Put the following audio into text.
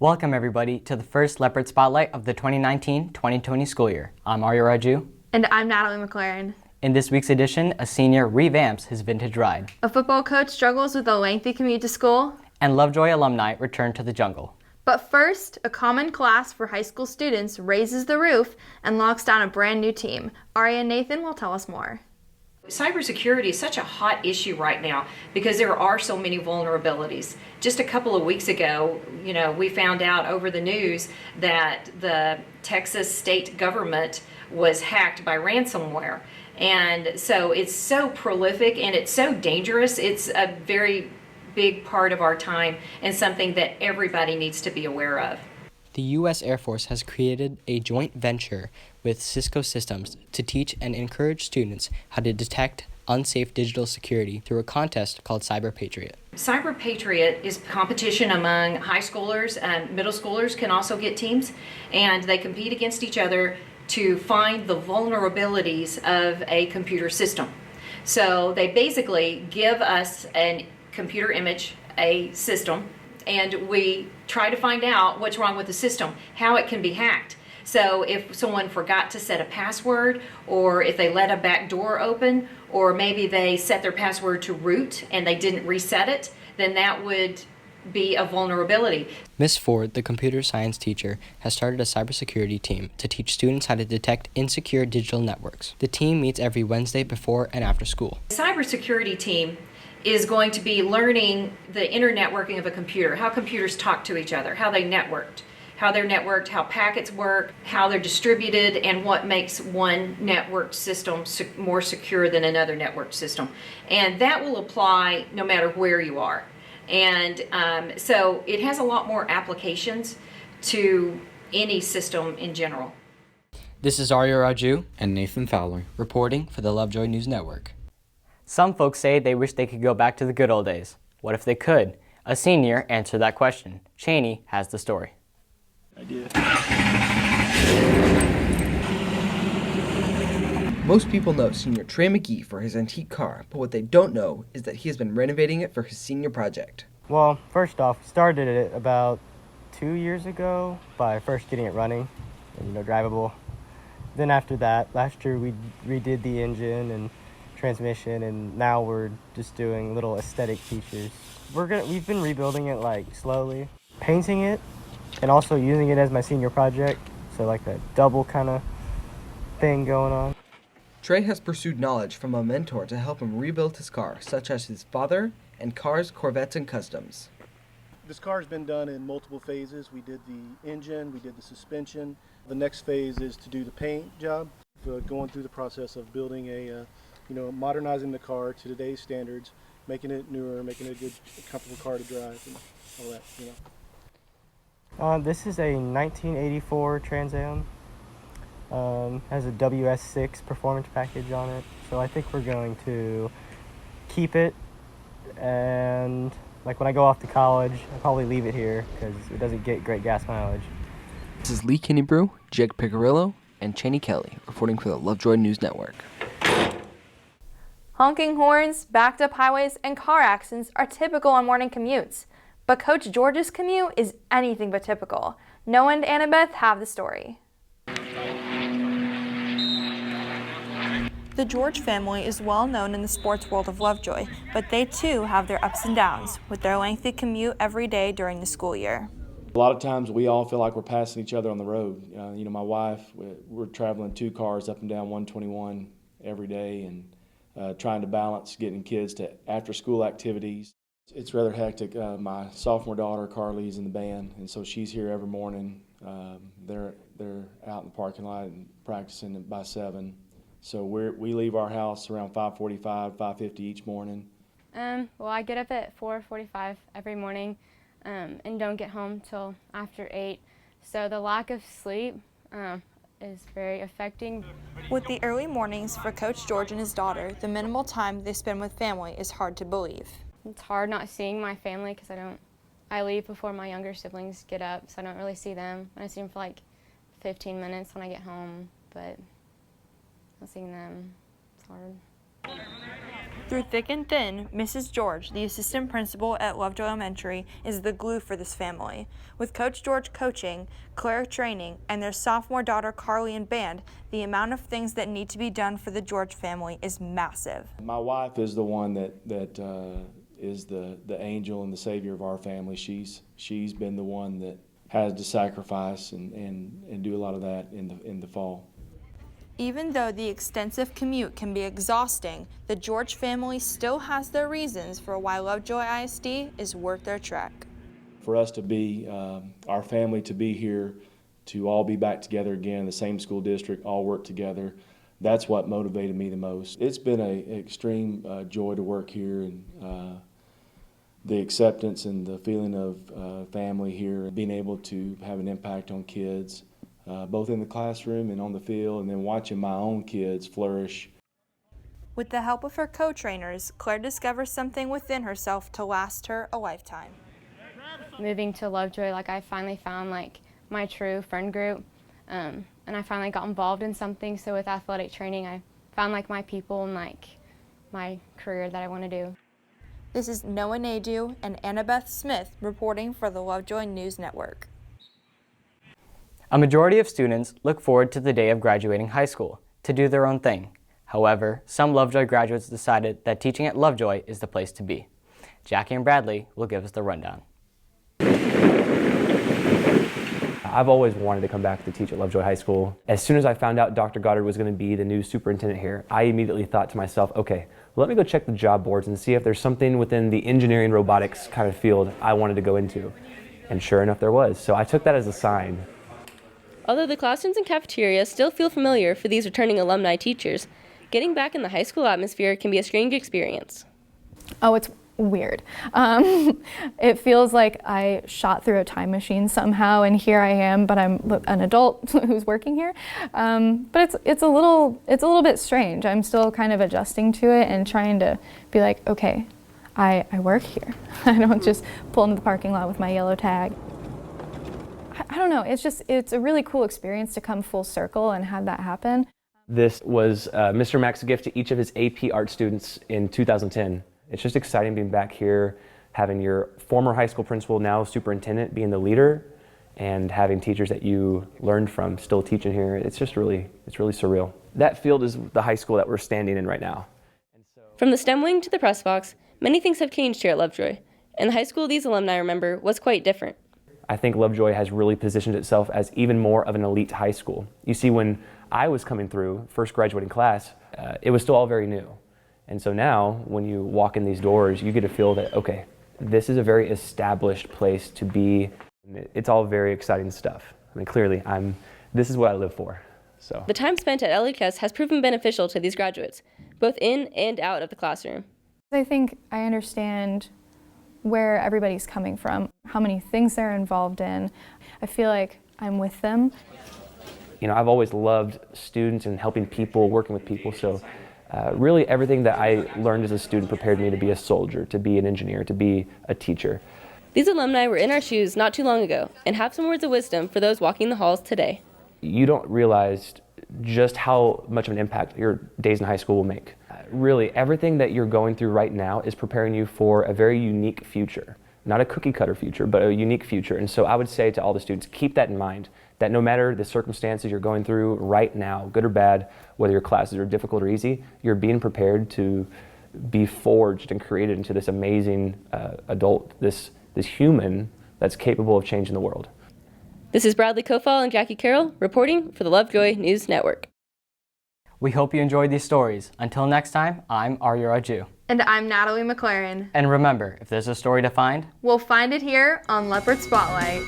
Welcome everybody to the first Leopard Spotlight of the 2019-2020 school year. I'm Arya Raju. And I'm Natalie McLaren. In this week's edition, a senior revamps his vintage ride. A football coach struggles with a lengthy commute to school. And Lovejoy alumni return to the jungle. But first, a common class for high school students raises the roof and locks down a brand new team. Arya and Nathan will tell us more. Cybersecurity is such a hot issue right now because there are so many vulnerabilities. Just a couple of weeks ago, we found out over the news that the Texas state government was hacked by ransomware. And so it's so prolific and it's so dangerous. It's a very big part of our time and something that everybody needs to be aware of. The U.S. Air Force has created a joint venture with Cisco Systems to teach and encourage students how to detect unsafe digital security through a contest called Cyber Patriot. Cyber Patriot is competition among high schoolers, and middle schoolers can also get teams, and they compete against each other to find the vulnerabilities of a computer system. So they basically give us a computer image, a system, and we try to find out what's wrong with the system, how it can be hacked. So if someone forgot to set a password, or if they let a back door open, or maybe they set their password to root and they didn't reset it, then that would be a vulnerability. Ms. Ford, the computer science teacher, has started a cybersecurity team to teach students how to detect insecure digital networks. The team meets every Wednesday before and after school. The cybersecurity team is going to be learning the inner networking of a computer, how computers talk to each other, how they're networked, how packets work, how they're distributed, and what makes one network system more secure than another network system. And that will apply no matter where you are. And so it has a lot more applications to any system in general. This is Arya Raju and Nathan Fowler reporting for the Lovejoy News Network. Some folks say they wish they could go back to the good old days. What if they could? A senior answered that question. Cheney has the story. Most people know senior Trey McGee for his antique car, but what they don't know is that he has been renovating it for his senior project. Well, first off, started it about 2 years ago by first getting it running and drivable. Then after that, last year we redid the engine and transmission, and now we're just doing little aesthetic features. We've been rebuilding it slowly, painting it, and also using it as my senior project, so like a double kind of thing going on. Trey has pursued knowledge from a mentor to help him rebuild his car, such as his father and cars, Corvettes, and Customs. This car has been done in multiple phases. We did the engine, we did the suspension. The next phase is to do the paint job, going through the process of building modernizing the car to today's standards, making it newer, making it a good, comfortable car to drive, and all that. This is a 1984 Trans Am. Has a WS6 performance package on it, so I think we're going to keep it, and when I go off to college, I'll probably leave it here because it doesn't get great gas mileage. This is Lee Kinnebrew, Jake Picarillo, and Cheney Kelly reporting for the Lovejoy News Network. Honking horns, backed up highways, and car accidents are typical on morning commutes. But Coach George's commute is anything but typical. Noah and Annabeth have the story. The George family is well known in the sports world of Lovejoy, but they too have their ups and downs with their lengthy commute every day during the school year. A lot of times we all feel like we're passing each other on the road. My wife, we're traveling 2 cars up and down 121 every day, and trying to balance getting kids to after-school activities. It's rather hectic. My sophomore daughter, Carly's in the band, and so she's here every morning. They're out in the parking lot and practicing by 7. So we leave our house around 5:45, 5:50 each morning. Well, I get up at 4:45 every morning and don't get home till after 8. So the lack of sleep is very affecting. With the early mornings for Coach George and his daughter, the minimal time they spend with family is hard to believe. It's hard not seeing my family because I leave before my younger siblings get up, so I don't really see them. I see them for 15 minutes when I get home, but not seeing them, it's hard. Through thick and thin, Mrs. George, the assistant principal at Lovejoy Elementary, is the glue for this family. With Coach George coaching, Claire training, and their sophomore daughter Carly in band, the amount of things that need to be done for the George family is massive. My wife is the one that is the angel and the savior of our family. She's been the one that has to sacrifice and do a lot of that in the fall. Even though the extensive commute can be exhausting, the George family still has their reasons for why Lovejoy ISD is worth their trek. For us to be, our family to be here, to all be back together again, the same school district, all work together, that's what motivated me the most. It's been an extreme joy to work here, and the acceptance and the feeling of family here, being able to have an impact on kids, both in the classroom and on the field, and then watching my own kids flourish. With the help of her co-trainers, Claire discovers something within herself to last her a lifetime. Moving to Lovejoy, I finally found my true friend group, and I finally got involved in something. So with athletic training, I found my people and my career that I want to do. This is Noah Nadeau and Annabeth Smith reporting for the Lovejoy News Network. A majority of students look forward to the day of graduating high school to do their own thing. However, some Lovejoy graduates decided that teaching at Lovejoy is the place to be. Jackie and Bradley will give us the rundown. I've always wanted to come back to teach at Lovejoy High School. As soon as I found out Dr. Goddard was going to be the new superintendent here, I immediately thought to myself, okay, let me go check the job boards and see if there's something within the engineering robotics kind of field I wanted to go into. And sure enough, there was. So I took that as a sign. Although the classrooms and cafeteria still feel familiar for these returning alumni teachers, getting back in the high school atmosphere can be a strange experience. Oh, it's weird. It feels like I shot through a time machine somehow, and here I am, but I'm an adult who's working here. But it's a little bit strange. I'm still kind of adjusting to it and trying to be like, okay, I work here. I don't just pull into the parking lot with my yellow tag. I don't know. It's a really cool experience to come full circle and have that happen. This was Mr. Mack's gift to each of his AP art students in 2010. It's just exciting being back here, having your former high school principal, now superintendent, being the leader, and having teachers that you learned from still teaching here. It's really surreal. That field is the high school that we're standing in right now. From the STEM wing to the press box, many things have changed here at Lovejoy, and the high school these alumni remember was quite different. I think Lovejoy has really positioned itself as even more of an elite high school. You see, when I was coming through, first graduating class, it was still all very new. And so now, when you walk in these doors, you get to feel that, okay, this is a very established place to be. It's all very exciting stuff. I mean, clearly, this is what I live for. So the time spent at LHS has proven beneficial to these graduates, both in and out of the classroom. I think I understand where everybody's coming from, how many things they're involved in. I feel like I'm with them. You know, I've always loved students and helping people, working with people, so really everything that I learned as a student prepared me to be a soldier, to be an engineer, to be a teacher. These alumni were in our shoes not too long ago and have some words of wisdom for those walking the halls today. You don't realize just how much of an impact your days in high school will make. Really, everything that you're going through right now is preparing you for a very unique future. Not a cookie cutter future, but a unique future. And so I would say to all the students, keep that in mind, that no matter the circumstances you're going through right now, good or bad, whether your classes are difficult or easy, you're being prepared to be forged and created into this amazing adult, this human that's capable of changing the world. This is Bradley Kofal and Jackie Carroll reporting for the Lovejoy News Network. We hope you enjoyed these stories. Until next time, I'm Arya Raju. And I'm Natalie McLaren. And remember, if there's a story to find, we'll find it here on Leopard Spotlight.